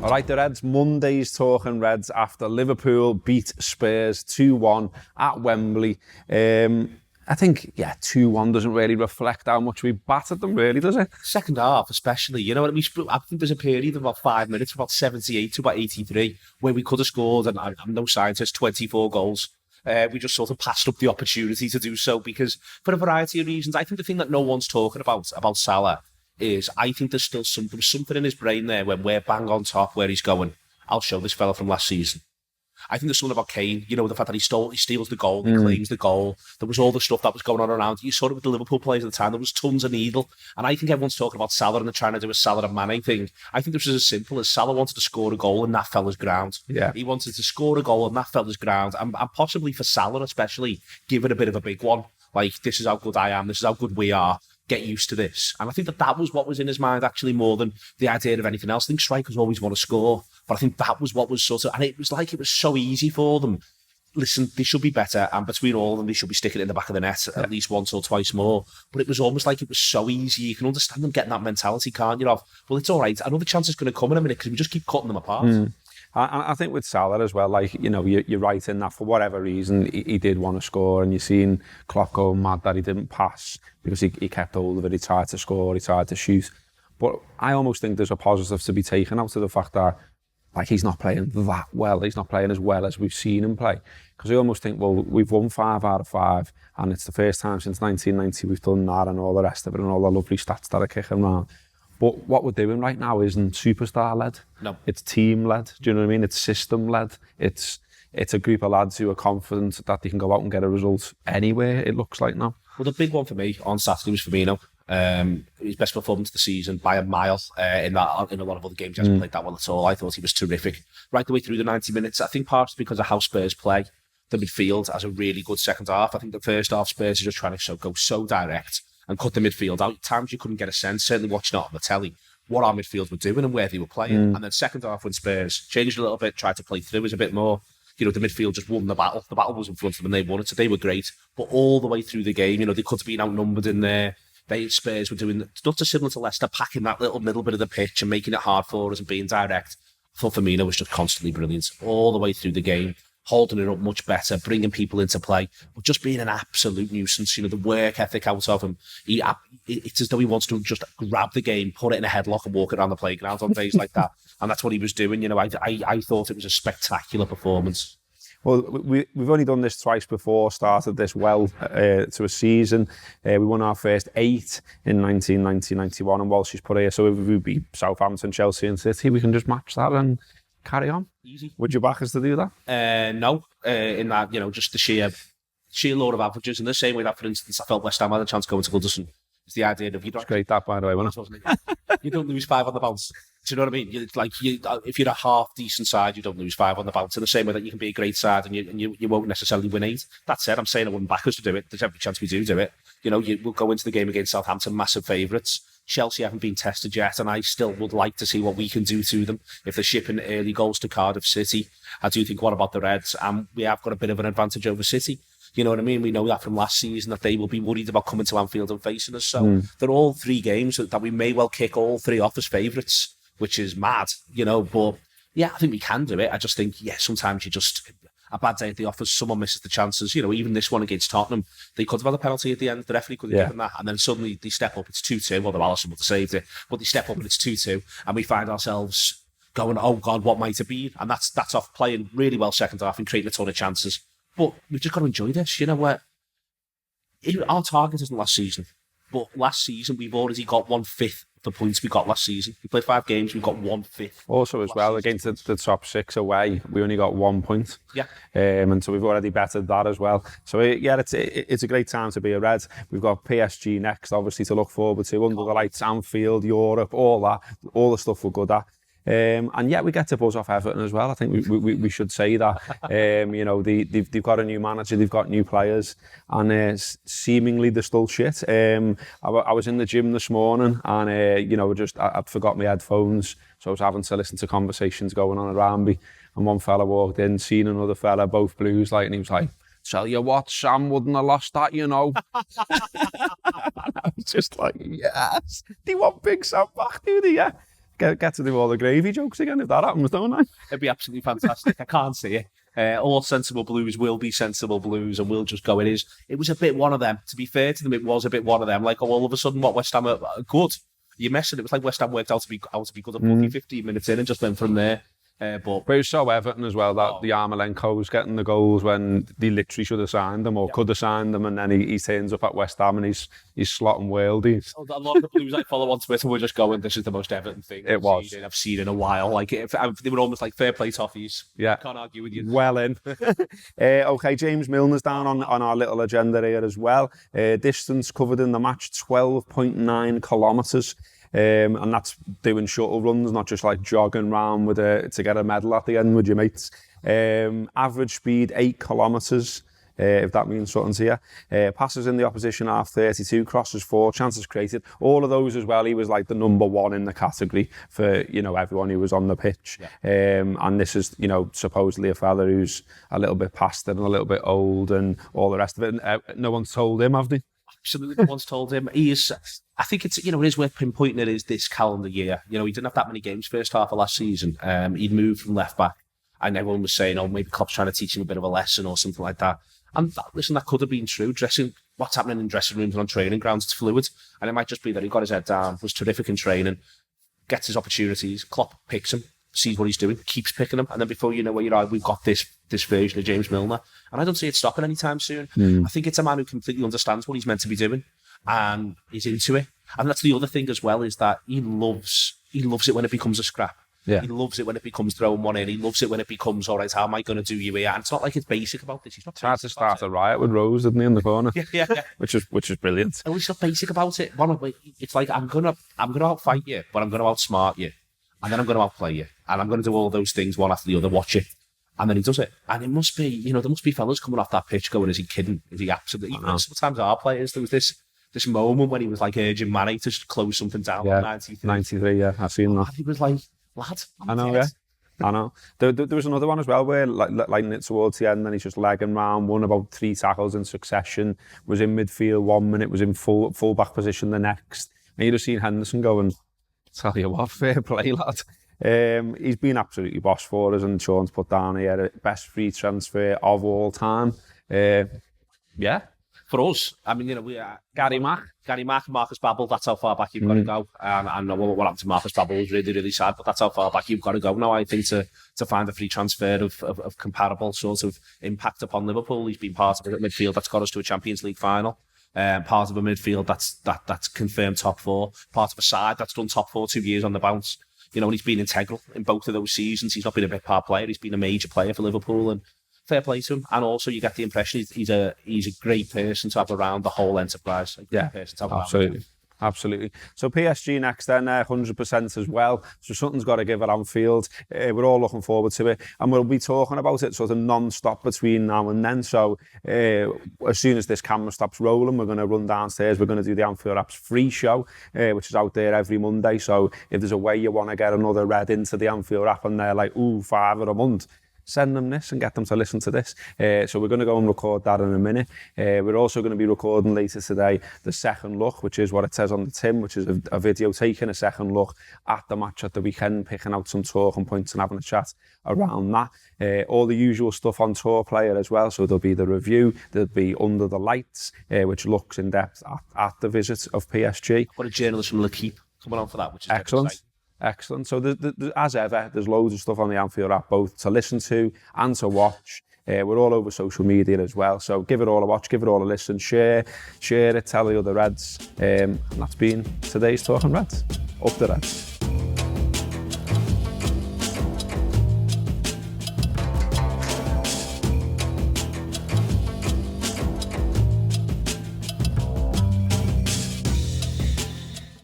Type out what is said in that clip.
All right, the Reds, Monday's talking Reds after Liverpool beat Spurs 2-1 at Wembley. I think, 2-1 doesn't really reflect how much we battered them, really, does it? Second half, especially. You know what I mean? I think there's a period of about 5 minutes, about 78 to about 83, where we could have scored, and I'm no scientist, 24 goals. We just sort of passed up the opportunity to do so because, for a variety of reasons, I think the thing that no one's talking about Salah is I think there's still something in his brain there when we're bang on top where he's going. I'll show this fella from last season. I think there's something about Kane, you know, the fact that he steals the goal, he claims the goal. There was all the stuff that was going on around. You saw it with the Liverpool players at the time. There was tons of needle. And I think everyone's talking about Salah and they're trying to do a Salah and Mane thing. I think this was as simple as Salah wanted to score a goal and that fella's ground. Yeah. He wanted to score a goal and that fella's ground. And possibly for Salah especially, give it a bit of a big one. Like, this is how good I am. This is how good we are. Get used to this. And I think that was what was in his mind actually more than the idea of anything else. I think strikers always want to score. But I think that was what was sort of, and it was like it was so easy for them. Listen, they should be better, and between all of them, they should be sticking it in the back of the net at least once or twice more. But it was almost like it was so easy. You can understand them getting that mentality, can't you? Of, well, it's all right. Another chance is going to come in a minute because we just keep cutting them apart. I think with Salah as well, like, you know, you're right in that for whatever reason, he did want to score, and you've seen Klopp go mad that he didn't pass because he kept hold of it, he tried to score, he tried to shoot. But I almost think there's a positive to be taken out of the fact that, like, he's not playing that well. He's not playing as well as we've seen him play. Because I almost think, well, we've won 5 out of 5, and it's the first time since 1990 we've done that and all the rest of it and all the lovely stats that are kicking around. But what we're doing right now isn't superstar-led. No. It's team-led. Do you know what I mean? It's system-led. It's a group of lads who are confident that they can go out and get a result anywhere, it looks like now. Well, the big one for me on Saturday was Firmino. His best performance of the season by a mile. In a lot of other games, he hasn't played that well at all. I thought he was terrific right the way through the 90 minutes. I think partly because of how Spurs play. The midfield has a really good second half. I think the first half Spurs are just trying to go so direct and cut the midfield out. At times you couldn't get a sense, certainly watching it on the telly, what our midfield were doing and where they were playing. And then second half when Spurs changed a little bit, tried to play through us a bit more. You know, the midfield just won the battle. The battle was in front of them and they won it, so they were great. But all the way through the game, you know, they could have been outnumbered in there. Spurs were doing not dissimilar to Leicester, packing that little middle bit of the pitch and making it hard for us and being direct. I thought Firmino was just constantly brilliant all the way through the game, holding it up much better, bringing people into play, but just being an absolute nuisance. You know, the work ethic out of him. It's as though he wants to just grab the game, put it in a headlock and walk it around the playground on days like that. And that's what he was doing. You know, I thought it was a spectacular performance. Well, we've only done this twice before, started this well to a season. We won our first 8 in 1990-91 and Walsh's put here. So if we beat Southampton, Chelsea and City, we can just match that and carry on. Easy. Would you back us to do that? No, in that, you know, just the sheer load of averages. In the same way that, for instance, I felt West Ham had a chance going to Goodison. It's the idea of It's great that, by the way, wasn't it? You don't lose 5 on the bounce. Do you know what I mean? If you're a half decent side, you don't lose 5 on the bounce. In the same way that you can be a great side and you won't necessarily win 8. That said, I'm saying I wouldn't back us to do it. There's every chance we do it. You know, we'll go into the game against Southampton, massive favourites. Chelsea haven't been tested yet, and I still would like to see what we can do to them. If they're shipping early goals to Cardiff City, I do think, what about the Reds? We have got a bit of an advantage over City. You know what I mean? We know that from last season that they will be worried about coming to Anfield and facing us. So they're all 3 games that we may well kick all 3 off as favourites, which is mad, you know. But yeah, I think we can do it. I just think, sometimes a bad day at the office, someone misses the chances. You know, even this one against Tottenham, they could have had a penalty at the end. The referee could have given that. And then suddenly they step up, it's 2-2. Although Alisson would have saved it. But they step up and it's 2-2. And we find ourselves going, oh God, what might it be? And that's off playing really well second half and creating a ton of chances. But we've just got to enjoy this, you know, where our target isn't last season. But last season, we've already got 1/5 of the points we got last season. We played 5 games, we've got 1/5. Also, as well, against the top 6 away, we only got 1 point. Yeah. And so we've already bettered that as well. So, it's a great time to be a Red. We've got PSG next, obviously, to look forward to. Under the lights, Anfield, Europe, all that. All the stuff we're good at. And we get to buzz off Everton as well. I think we should say that. You know, they've got a new manager, they've got new players, and seemingly they're still shit. I was in the gym this morning, and you know, I'd forgot my headphones, so I was having to listen to conversations going on around me. And one fella walked in, seen another fella, both Blues, and he was like, "Tell you what, Sam wouldn't have lost that, you know." I was just like, yes, they want Big Sam back, do they? Yeah. Get to do all the gravy jokes again if that happens, don't I? It'd be absolutely fantastic. I can't see it. All sensible blues will be sensible blues, and we'll just go. It was a bit one of them. To be fair to them, it was a bit one of them. Like, all of a sudden, what West Ham are good? You're messing. It was like West Ham worked out to be good at 15 minutes in, and just went from there. But it was so Everton as well that the Yarmolenko's getting the goals when they literally should have signed them or could have signed them, and then he turns up at West Ham and he's slotting worldies. A lot of the blues I follow on Twitter were just going, "This is the most Everton thing I've seen in a while." Like, they were almost like fair play toffees. Yeah, can't argue with you. Well in. Okay, James Milner's down on our little agenda here as well. Distance covered in the match 12.9 kilometres. And that's doing shuttle runs, not just like jogging around to get a medal at the end with your mates. Average speed 8 kilometres, if that means something to you. Passes in the opposition half 32, crosses 4, chances created. All of those as well. He was like the number one in the category for everyone who was on the pitch. Yeah. And this is supposedly a fella who's a little bit past it and a little bit old and all the rest of it. No one's told him, have they? Absolutely, no one's told him. He is. I think it is worth pinpointing it is this calendar year. He didn't have that many games first half of last season. He'd moved from left back, and everyone was saying, "Oh, maybe Klopp's trying to teach him a bit of a lesson or something like that." And that could have been true. What's happening in dressing rooms and on training grounds, it's fluid, and it might just be that he got his head down, was terrific in training, gets his opportunities. Klopp picks him, sees what he's doing, keeps picking him, and then before you know where you're at, we've got this version of James Milner, and I don't see it stopping anytime soon. I think it's a man who completely understands what he's meant to be doing and is into it. And that's the other thing as well, is that he loves it when it becomes a scrap. Yeah. He loves it when it becomes throwing one in. He loves it when it becomes, all right, how am I going to do you here? And it's not like it's basic about this. He's not tried to start a riot with Rose, didn't he, in the corner? Yeah. which is brilliant. And he's not basic about it. It's like, I'm gonna outfight you, but I'm gonna outsmart you, and then I'm gonna outplay you, and I'm gonna do all those things one after the other. Watch it. And then he does it. And it must be, there must be fellas coming off that pitch going, is he kidding? Is he absolutely? Sometimes our players, there was this moment when he was like urging Manny to close something down. Yeah, 93, yeah, I've seen that. He was like, lad, I know, yeah. I know. There was another one as well where, lighting it towards the end, then he's just legging round, won about 3 tackles in succession, was in midfield 1 minute, was in full back position the next. And you just seen Henderson going, tell you what, fair play, lad. He's been absolutely boss for us, and Sean's put down here, best free transfer of all time. Yeah. For us, I mean, we are Gary Mack, Marcus Babbel. That's how far back you've got to go. And what happened to Marcus Babbel was really, really sad. But that's how far back you've got to go now. I think to find a free transfer of comparable sort of impact upon Liverpool. He's been part of a midfield that's got us to a Champions League final. Part of a midfield that's confirmed top 4. Part of a side that's done top 4 2 years on the bounce. And he's been integral in both of those seasons. He's not been a big part player. He's been a major player for Liverpool, and fair play to him. And also, you get the impression he's a great person to have around the whole enterprise. Yeah, absolutely. So PSG next then, 100% as well. So something's got to give at Anfield. We're all looking forward to it, and we'll be talking about it sort of non-stop between now and then. So as soon as this camera stops rolling, we're going to run downstairs. We're going to do the Anfield Apps free show, which is out there every Monday. So if there's a way you want to get another red into the Anfield app and they're like, ooh, $5 a month, send them this and get them to listen to this. So we're going to go and record that in a minute. We're also going to be recording later today the second look, which is what it says on the tin, which is a video taking a second look at the match at the weekend, picking out some talking points and having a chat around that. All the usual stuff on Tour Player as well. So there'll be the review, there'll be Under the Lights, which looks in depth at the visit of PSG. What a journalist from L'Equipe coming on for that, which is excellent. Excellent. So as ever, there's loads of stuff on the Anfield app, both to listen to and to watch. We're all over social media as well. So give it all a watch, give it all a listen, share it, tell the other Reds. And that's been today's Talking Reds. Up the Reds.